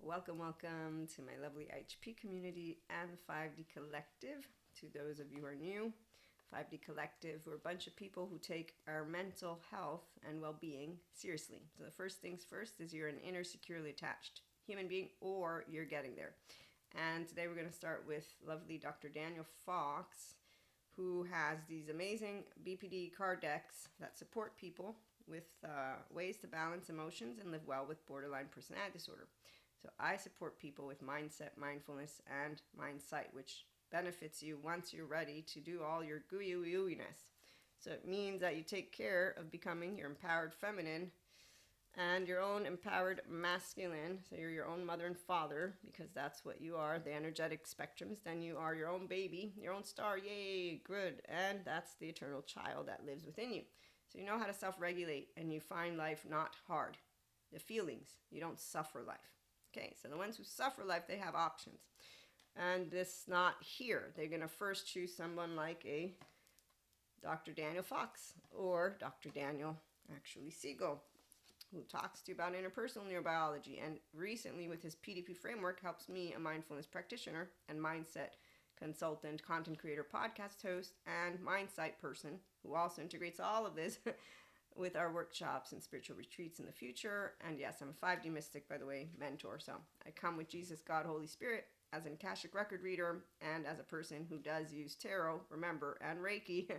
Welcome to my lovely IHP community and 5D Collective. To those of you who are new, 5D Collective, we're a bunch of people who take our mental health and well-being seriously. So the first things first is you're an inner securely attached human being, or you're getting there. And today we're going to start with lovely Dr. Daniel Fox, who has these amazing BPD card decks that support people with ways to balance emotions and live well with borderline personality disorder. So I support people with mindset, mindfulness, and mindsight, which benefits you once you're ready to do all your gooey-ooiness. So it means that you take care of becoming your empowered feminine and your own empowered masculine. So you're your own mother and father, because that's what you are, the energetic spectrums. Then you are your own baby, your own star, yay, good. And that's the eternal child that lives within you. So you know how to self-regulate, and you find life not hard. The feelings, you don't suffer life. Okay, so the ones who suffer life, they have options. And this not here. They're going to first choose someone like a Dr. Daniel Fox or Dr. Daniel Siegel, who talks to you about interpersonal neurobiology, and recently with his PDP framework helps me, a mindfulness practitioner and mindset consultant, content creator, podcast host, and mindsight person, who also integrates all of this with our workshops and spiritual retreats in the future. And yes, I'm a 5D mystic, by the way, mentor. So I come with Jesus, God, Holy Spirit as an Akashic record reader and as a person who does use tarot, remember, and Reiki.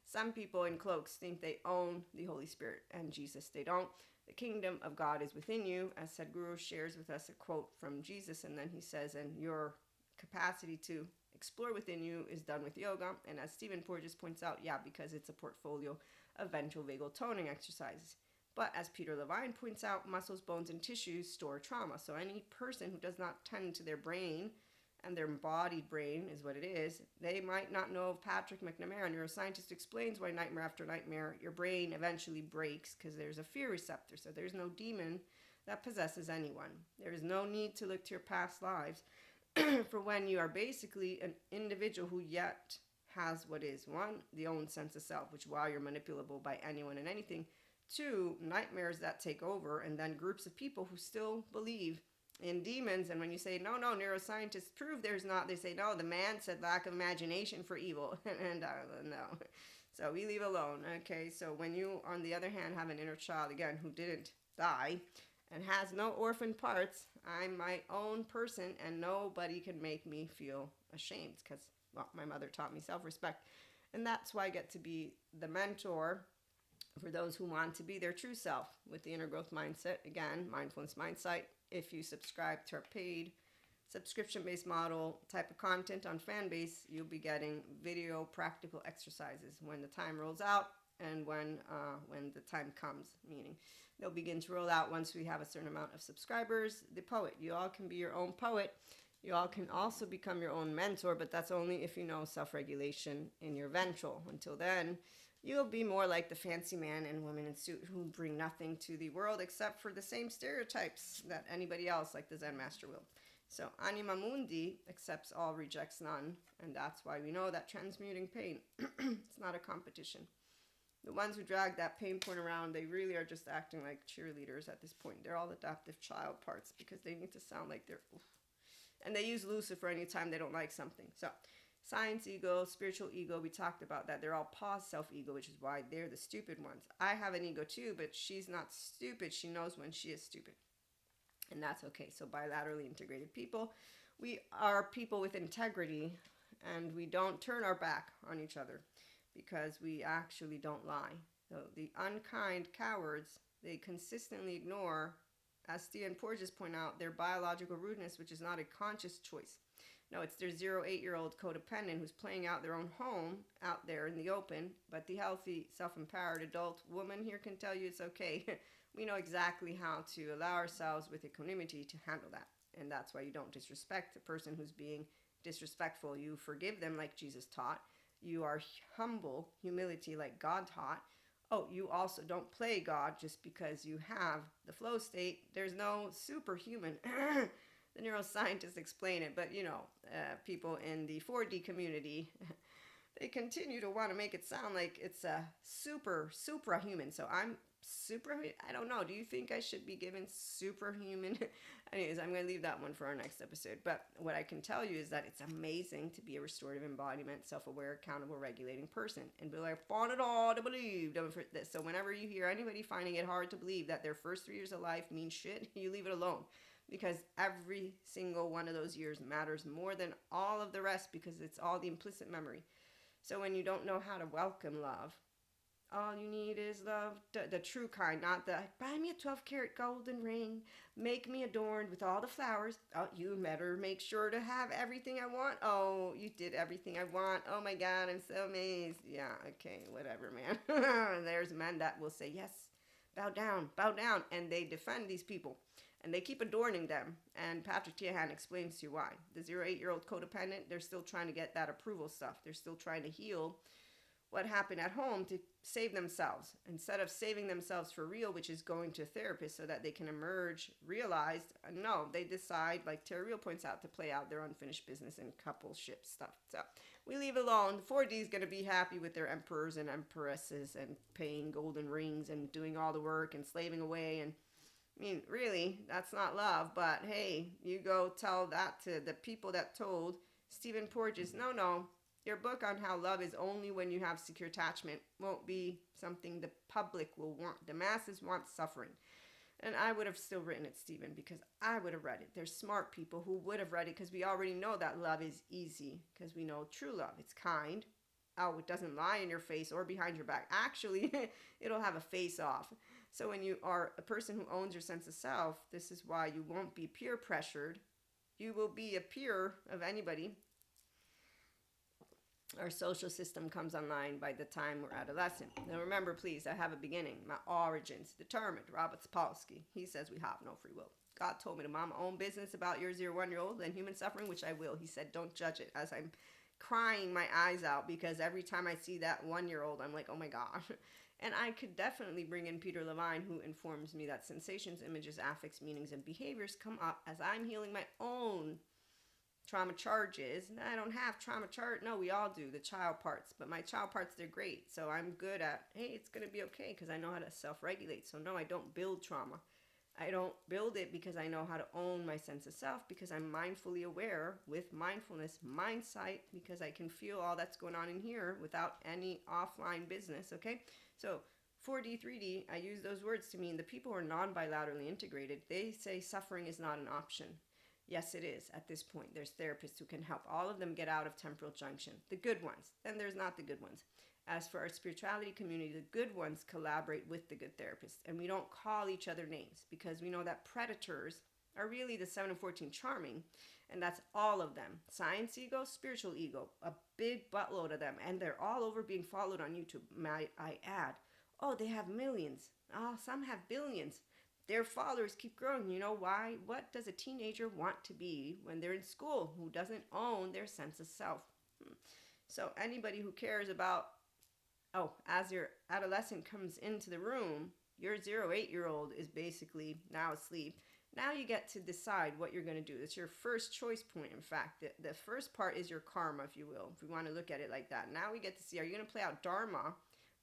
Some people in cloaks think they own the Holy Spirit and Jesus. They don't. The kingdom of God is within you, as Sadhguru shares with us a quote from Jesus, and then he says, and your capacity to explore within you is done with yoga. And as Stephen Porges points out, because it's a portfolio of ventral vagal toning exercises. But as Peter Levine points out, muscles, bones, and tissues store trauma. So any person who does not tend to their brain, and their embodied brain is what it is, they might not know of Patrick McNamara, a neuroscientist, explains why nightmare after nightmare, your brain eventually breaks because there's a fear receptor. So there's no demon that possesses anyone. There is no need to look to your past lives for when you are basically an individual who yet has what is, one, the own sense of self, which while you're manipulable by anyone and anything, two, nightmares that take over, and then groups of people who still believe in demons. And when you say, no, neuroscientists prove there's not, they say, no, the man said lack of imagination for evil. And no. So we leave alone. Okay, so when you, on the other hand, have an inner child, again, who didn't die and has no orphan parts, I'm my own person, and nobody can make me feel ashamed, because, well, my mother taught me self-respect. And that's why I get to be the mentor for those who want to be their true self with the inner growth mindset. Again, mindfulness mindsight. If you subscribe to our paid subscription-based model type of content on Fanbase, you'll be getting video practical exercises when the time rolls out, and when the time comes, meaning they'll begin to roll out once we have a certain amount of subscribers. The poet, you all can be your own poet. You all can also become your own mentor, but that's only if you know self-regulation in your ventral. Until then, you'll be more like the fancy man and woman in suit who bring nothing to the world except for the same stereotypes that anybody else, like the Zen master, will. So anima mundi accepts all, rejects none, and that's why we know that transmuting pain, it's not a competition. The ones who drag that pain point around, they really are just acting like cheerleaders at this point. They're all adaptive child parts because they need to sound like they're... Oof. And they use Lucifer anytime they don't like something. So science ego, spiritual ego, we talked about that. They're all pause self-ego, which is why they're the stupid ones. I have an ego too, but she's not stupid. She knows when she is stupid. And that's okay. So bilaterally integrated people. We are people with integrity, and we don't turn our back on each other because we actually don't lie. So the unkind cowards, they consistently ignore, as Stephen Porges point out, their biological rudeness, which is not a conscious choice. No, it's their 0-8-year-old codependent who's playing out their own home out there in the open. But the healthy, self-empowered adult woman here can tell you it's okay. We know exactly how to allow ourselves with equanimity to handle that. And that's why you don't disrespect the person who's being disrespectful. You forgive them like Jesus taught. You are humble, humility like God taught. Oh, you also don't play God just because you have the flow state. There's no superhuman. The neuroscientists explain it, but people in the 4D community, they continue to want to make it sound like it's a suprahuman. So I'm super, I don't know. Do you think I should be given superhuman? Anyways, I'm going to leave that one for our next episode. But what I can tell you is that it's amazing to be a restorative embodiment, self-aware, accountable, regulating person. And be like, find it all to believe. So whenever you hear anybody finding it hard to believe that their first 3 years of life mean shit, you leave it alone. Because every single one of those years matters more than all of the rest, because it's all the implicit memory. So when you don't know how to welcome love, all you need is love, the true kind, not the buy me a 12-karat golden ring, make me adorned with all the flowers. Oh, you better make sure to have everything I want. Oh, you did everything I want. Oh my God, I'm so amazed. Yeah, okay, whatever, man. There's men that will say, yes, bow down. And they defend these people. And they keep adorning them. And Patrick Tiahan explains to you why. The 0 to 8-year-old codependent, they're still trying to get that approval stuff. They're still trying to heal what happened at home to save themselves. Instead of saving themselves for real, which is going to a therapist so that they can emerge realized, no, they decide, like Terry Real points out, to play out their unfinished business and coupleship stuff. So we leave it alone. 4D is going to be happy with their emperors and empresses and paying golden rings and doing all the work and slaving away. And I mean, really, that's not love. But hey, you go tell that to the people that told Stephen Porges, no, your book on how love is only when you have secure attachment won't be something the public will want. The masses want suffering. And I would have still written it, Stephen, because I would have read it. There's smart people who would have read it because we already know that love is easy, because we know true love. It's kind. Oh, it doesn't lie in your face or behind your back. Actually, it'll have a face off. So when you are a person who owns your sense of self, this is why you won't be peer pressured. You will be a peer of anybody. Our social system comes online by the time we're adolescent. Now remember, please, I have a beginning. My origins determined. Robert Sapolsky. He says we have no free will. God told me to mind my own business about your 0-1-year-old and human suffering, which I will. He said, don't judge it. As I'm crying my eyes out, because every time I see that 1-year-old, I'm like, oh my God. And I could definitely bring in Peter Levine, who informs me that sensations, images, affects, meanings, and behaviors come up as I'm healing my own trauma charges. I don't have trauma chart. No, we all do, the child parts. But my child parts, they're great. So I'm good at, hey, it's going to be okay because I know how to self-regulate. So no, I don't build trauma. I don't build it because I know how to own my sense of self, because I'm mindfully aware with mindfulness, mindsight, because I can feel all that's going on in here without any offline business, okay? So 4D, 3D, I use those words to mean the people who are non-bilaterally integrated, they say suffering is not an option. Yes, it is at this point. There's therapists who can help all of them get out of temporal junction. The good ones. Then there's not the good ones. As for our spirituality community, the good ones collaborate with the good therapists. And we don't call each other names because we know that predators are really the 7 and 14 charming. And that's all of them. Science ego, spiritual ego, a big buttload of them. And they're all over being followed on YouTube, might I add. Oh, they have millions. Oh, some have billions. Their followers keep growing. You know why? What does a teenager want to be when they're in school who doesn't own their sense of self? So anybody who cares about, as your adolescent comes into the room, your 0-8-year-old is basically now asleep. Now you get to decide what you're going to do. It's your first choice point, in fact. The first part is your karma, if you will, if we want to look at it like that. Now we get to see, are you going to play out dharma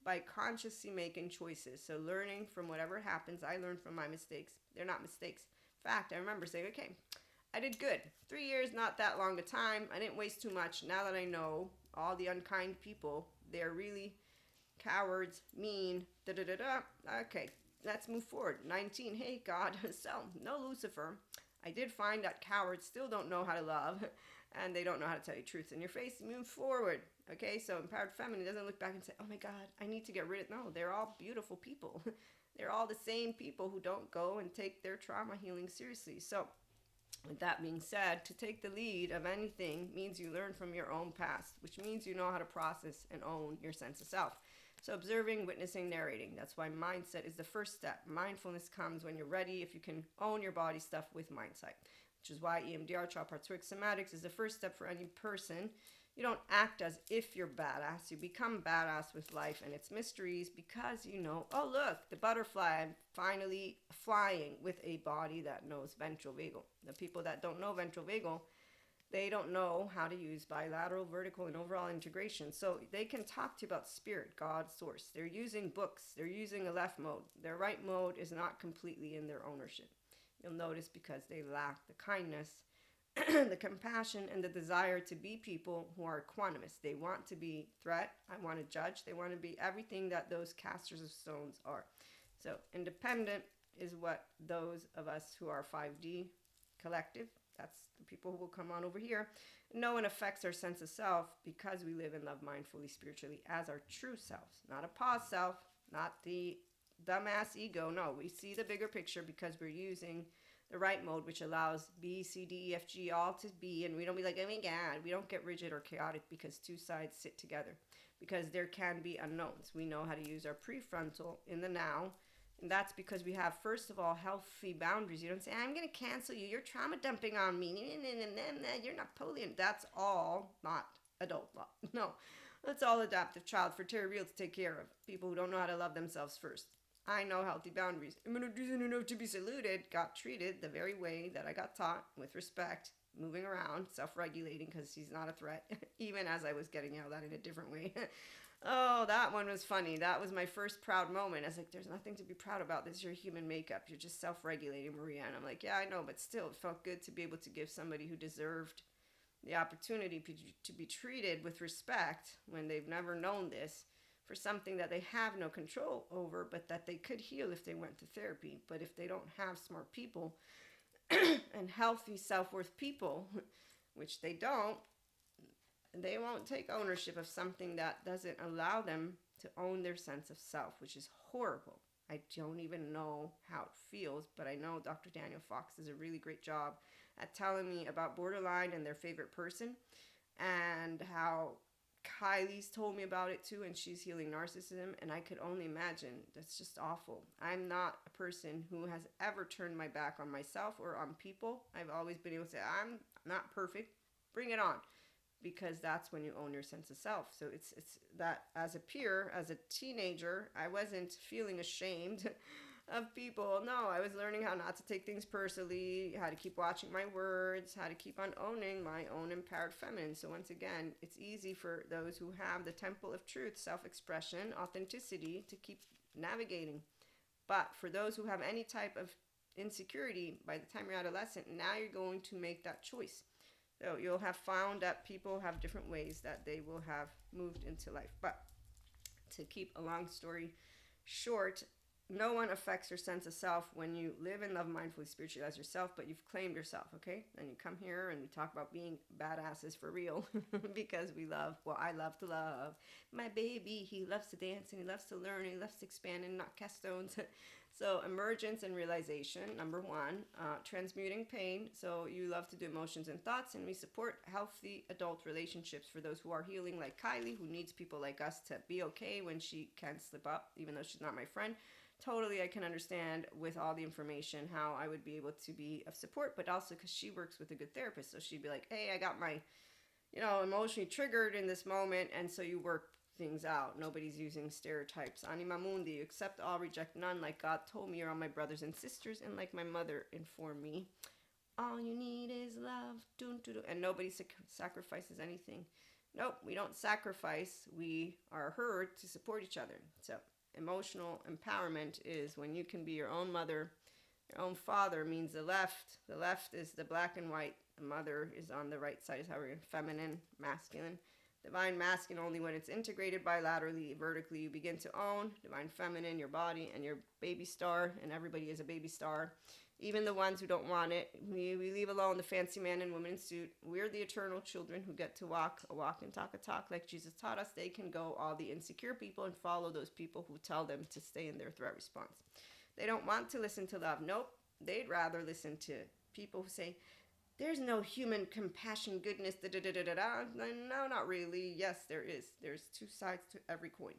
by consciously making choices? So learning from whatever happens. I learned from my mistakes. They're not mistakes. In fact, I remember saying, okay, I did good. 3 years, not that long a time. I didn't waste too much. Now that I know all the unkind people, they're really cowards, mean, da-da-da-da. Okay, let's move forward. 19, hey, God. So, no Lucifer. I did find that cowards still don't know how to love, and they don't know how to tell you truths in your face. Move forward. Okay, so empowered feminine doesn't look back and say, oh my God, I need to get rid of. No, they're all beautiful people. They're all the same people who don't go and take their trauma healing seriously. So with that being said, to take the lead of anything means you learn from your own past, which means you know how to process and own your sense of self. So observing, witnessing, narrating. That's why mindset is the first step. Mindfulness comes when you're ready, if you can own your body stuff with mindsight, which is why EMDR, child parts work, somatics is the first step for any person. You don't act as if you're badass. You become badass with life and its mysteries because you know, oh look, the butterfly, I'm finally flying with a body that knows ventral vagal. The people that don't know ventral vagal, They don't know how to use bilateral, vertical, and overall integration. So they can talk to you about spirit, God, source. They're using books. They're using a left mode. Their right mode is not completely in their ownership. You'll notice because they lack the kindness, the compassion, and the desire to be people who are equanimous. They want to be threat. I want to judge. They want to be everything that those casters of stones are. So independent is what those of us who are 5D collective, that's the people who will come on over here, no one affects our sense of self because we live and love mindfully, spiritually as our true selves, not a pause self, not the dumbass ego. No, we see the bigger picture because we're using the right mode, which allows B, C, D, E, F, G all to be, and we don't be like, oh my God, we don't get rigid or chaotic because two sides sit together, because there can be unknowns. We know how to use our prefrontal in the now, and that's because we have, first of all, healthy boundaries. You don't say, I'm going to cancel you. You're trauma dumping on me. You're Napoleon. That's all not adult law. No, that's all adaptive child for Terry Real to take care of. People who don't know how to love themselves first. I know healthy boundaries. I'm going to do enough to be saluted. Got treated the very way that I got taught, with respect, moving around, self-regulating because he's not a threat, even as I was getting yelled at in a different way. Oh, that one was funny. That was my first proud moment. I was like, there's nothing to be proud about. This is your human makeup. You're just self-regulating, Maria. And I'm like, yeah, I know, but still, it felt good to be able to give somebody who deserved the opportunity to be treated with respect when they've never known this, for something that they have no control over, but that they could heal if they went to therapy. But if they don't have smart people and healthy self-worth people, which they don't, they won't take ownership of something that doesn't allow them to own their sense of self, which is horrible. I don't even know how it feels, but I know Dr. Daniel Fox does a really great job at telling me about borderline and their favorite person, and how Kylie's told me about it too, and she's healing narcissism, and I could only imagine. That's just awful. I'm not a person who has ever turned my back on myself or on people. I've always been able to say, I'm not perfect. Bring it on. Because that's when you own your sense of self. So it's that, as a peer, as a teenager, I wasn't feeling ashamed of people. No, I was learning how not to take things personally, how to keep watching my words, how to keep on owning my own empowered feminine. So once again, it's easy for those who have the temple of truth, self-expression, authenticity, to keep navigating. But for those who have any type of insecurity, by the time you're adolescent, now you're going to make that choice. So you'll have found that people have different ways that they will have moved into life. But to keep a long story short, no one affects your sense of self when you live and love mindfully, spiritually as yourself, but you've claimed yourself, okay? And you come here and we talk about being badasses for real because we love, well, I love to love. My baby, he loves to dance and he loves to learn and he loves to expand and not cast stones. So emergence and realization, number one, transmuting pain. So you love to do emotions and thoughts, and we support healthy adult relationships for those who are healing, like Kylie, who needs people like us to be okay when she can slip up, even though she's not my friend. Totally, I can understand with all the information how I would be able to be of support, but also because she works with a good therapist. So she'd be like, hey, I got my, emotionally triggered in this moment, and so you work things out. Nobody's using stereotypes. Anima mundi, accept all, reject none, like God told me, you're all my brothers and sisters, and like my mother informed me. All you need is love. Dun, dun, dun. And nobody sacrifices anything. Nope, we don't sacrifice. We are heard to support each other. So emotional empowerment is when you can be your own mother, your own father. Means the left. The left is the black and white. The mother is on the right side, is how we're feminine, masculine. Divine masculine only when it's integrated bilaterally, vertically, you begin to own. Divine feminine, your body and your baby star, and everybody is a baby star. Even the ones who don't want it. We leave alone the fancy man and woman in suit. We're the eternal children who get to walk a walk and talk a talk like Jesus taught us. They can go all the insecure people and follow those people who tell them to stay in their threat response. They don't want to listen to love. Nope. They'd rather listen to people who say, there's no human compassion, goodness, da-da-da-da-da. No, not really. Yes, there is. There's two sides to every coin.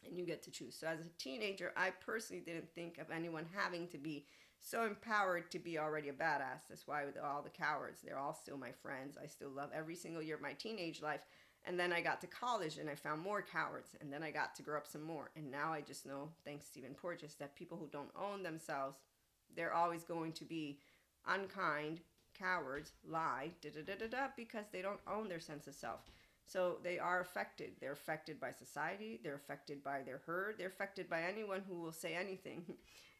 And you get to choose. So as a teenager, I personally didn't think of anyone having to be so empowered to be already a badass. That's why with all the cowards, they're all still my friends. I still love every single year of my teenage life. And then I got to college and I found more cowards. And then I got to grow up some more. And now I just know, thanks Stephen Porges, that people who don't own themselves, they're always going to be unkind, cowards lie because they don't own their sense of self. So they are affected. They're affected by society. They're affected by their herd. They're affected by anyone who will say anything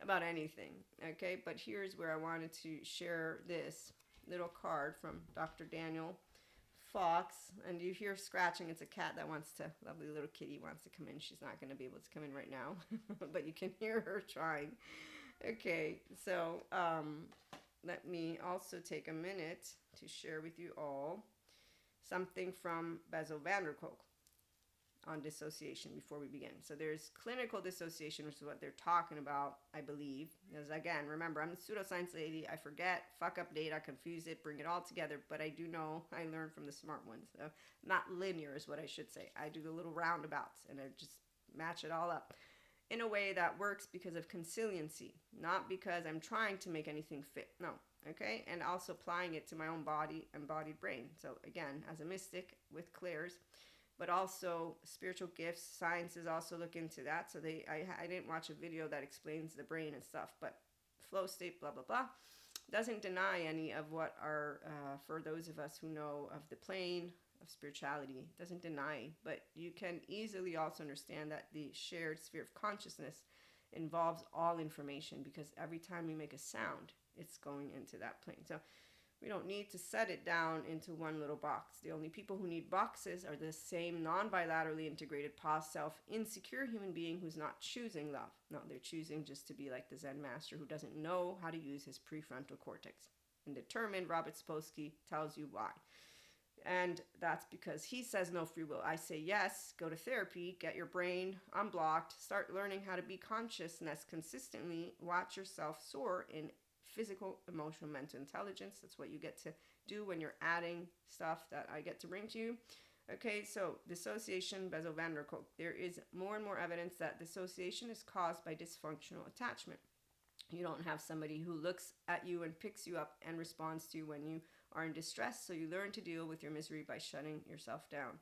about anything. Okay, but here's where I wanted to share this little card from Dr. Daniel Fox. And you hear scratching. It's a cat that wants to, lovely little kitty wants to come in. She's not going to be able to come in right now, but you can hear her trying. Okay, so let me also take a minute to share with you all something from Bessel van der Kolk on dissociation before we begin. So there's clinical dissociation, which is what they're talking about, I believe. Because again, remember, I'm the pseudoscience lady. I forget, fuck up data, confuse it, bring it all together. But I do know I learned from the smart ones. So not linear is what I should say. I do the little roundabouts and I just match it all up in a way that works because of consiliency, not because I'm trying to make anything fit. No. Okay, and also applying it to my own body, embodied brain. So again, as a mystic with clairs, but also spiritual gifts, sciences also look into that. So I didn't watch a video that explains the brain and stuff, but flow state, blah blah blah, doesn't deny any of what are for those of us who know of the plane of spirituality, doesn't deny, but you can easily also understand that the shared sphere of consciousness involves all information, because every time we make a sound, it's going into that plane. So we don't need to set it down into one little box. The only people who need boxes are the same non-bilaterally integrated past self insecure human being who's not choosing love. No, they're choosing just to be like the Zen master who doesn't know how to use his prefrontal cortex. And determined, Robert Sapolsky tells you why. And that's because he says no free will. I say yes, go to therapy, get your brain unblocked, start learning how to be consciousness consistently, watch yourself soar in physical, emotional, mental intelligence. That's what you get to do when you're adding stuff that I get to bring to you. Okay, so dissociation, Bessel van der Kolk. There is more and more evidence that dissociation is caused by dysfunctional attachment. You don't have somebody who looks at you and picks you up and responds to you when you are in distress, so you learn to deal with your misery by shutting yourself down.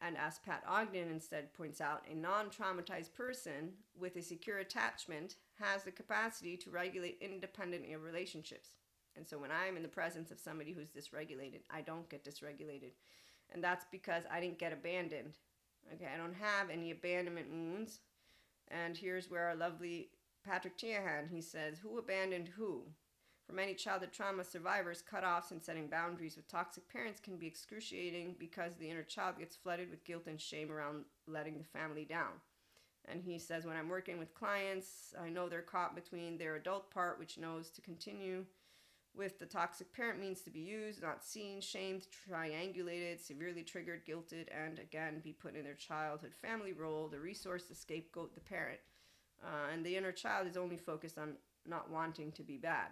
And as Pat Ogden instead points out, a non-traumatized person with a secure attachment has the capacity to regulate independently of relationships. And so when I'm in the presence of somebody who's dysregulated, I don't get dysregulated. And that's because I didn't get abandoned. Okay, I don't have any abandonment wounds. And here's where our lovely Patrick Tiahan, he says, who abandoned who? For many childhood trauma survivors, cutoffs and setting boundaries with toxic parents can be excruciating because the inner child gets flooded with guilt and shame around letting the family down. And he says, when I'm working with clients, I know they're caught between their adult part, which knows to continue with the toxic parent means to be used, not seen, shamed, triangulated, severely triggered, guilted, and again, be put in their childhood family role, the resource, the scapegoat, the parent. And the inner child is only focused on not wanting to be bad.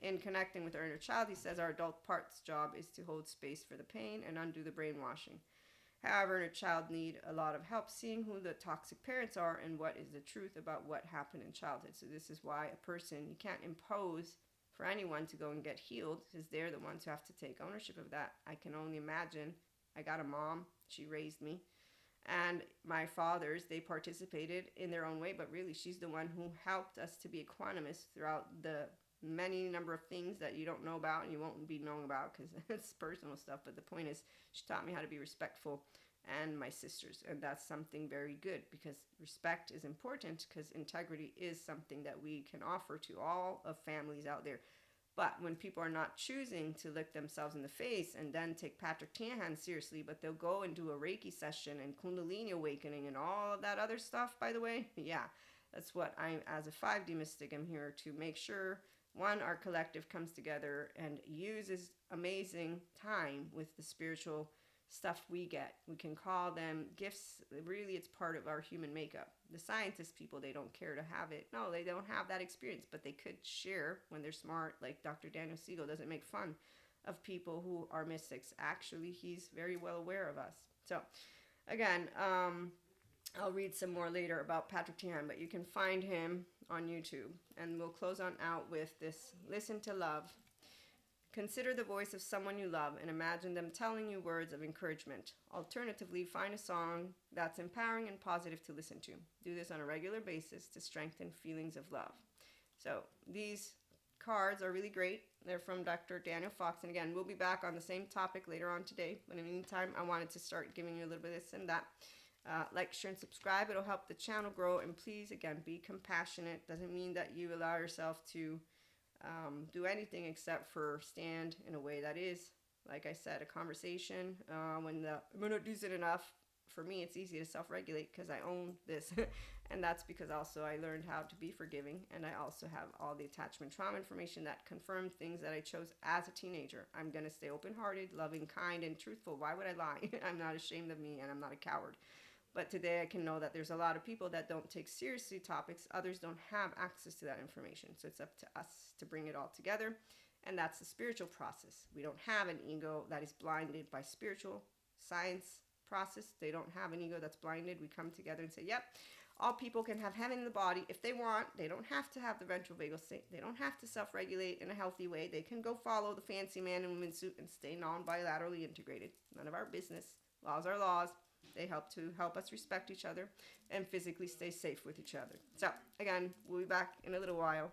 In connecting with our inner child, he says our adult part's job is to hold space for the pain and undo the brainwashing. However, inner child need a lot of help seeing who the toxic parents are and what is the truth about what happened in childhood. So this is why a person, you can't impose for anyone to go and get healed, because they're the ones who have to take ownership of that. I can only imagine. I got a mom, she raised me, and my fathers, they participated in their own way, but really she's the one who helped us to be equanimous throughout the many number of things that you don't know about and you won't be knowing about because it's personal stuff. But the point is, she taught me how to be respectful, and my sisters, and that's something very good, because respect is important, because integrity is something that we can offer to all of families out there. But when people are not choosing to look themselves in the face and then take Patrick Tiahan seriously, but they'll go and do a Reiki session and Kundalini awakening and all of that other stuff, by the way, yeah, that's what I, as a 5D mystic, am here to make sure. One, our collective comes together and uses amazing time with the spiritual stuff we get. We can call them gifts. Really, it's part of our human makeup. The scientist people, they don't care to have it. No, they don't have that experience, but they could share when they're smart. Like Dr. Daniel Siegel doesn't make fun of people who are mystics. Actually, he's very well aware of us. So, again, I'll read some more later about Patrick Tiahan, but you can find him on YouTube. And we'll close on out with this. Listen to love. Consider the voice of someone you love and imagine them telling you words of encouragement. Alternatively, find a song that's empowering and positive to listen to. Do this on a regular basis to strengthen feelings of love. So these cards are really great. They're from Dr. Daniel Fox. And again, we'll be back on the same topic later on today. But in the meantime, I wanted to start giving you a little bit of this and that. Like, share, and subscribe. It'll help the channel grow. And please, again, be compassionate. Doesn't mean that you allow yourself to do anything except for stand in a way that is, like I said, a conversation. When I'm not decent enough, for me, it's easy to self-regulate because I own this. And that's because also I learned how to be forgiving. And I also have all the attachment trauma information that confirmed things that I chose as a teenager. I'm going to stay open-hearted, loving, kind, and truthful. Why would I lie? I'm not ashamed of me, and I'm not a coward. But today I can know that there's a lot of people that don't take seriously topics. Others don't have access to that information. So it's up to us to bring it all together. And that's the spiritual process. We don't have an ego that is blinded by spiritual science process. They don't have an ego that's blinded. We come together and say, yep, all people can have heaven in the body if they want. They don't have to have the ventral vagal state. They don't have to self-regulate in a healthy way. They can go follow the fancy man in women's suit and stay non-bilaterally integrated. None of our business. Laws are laws. They help us respect each other and physically stay safe with each other. So, again, we'll be back in a little while.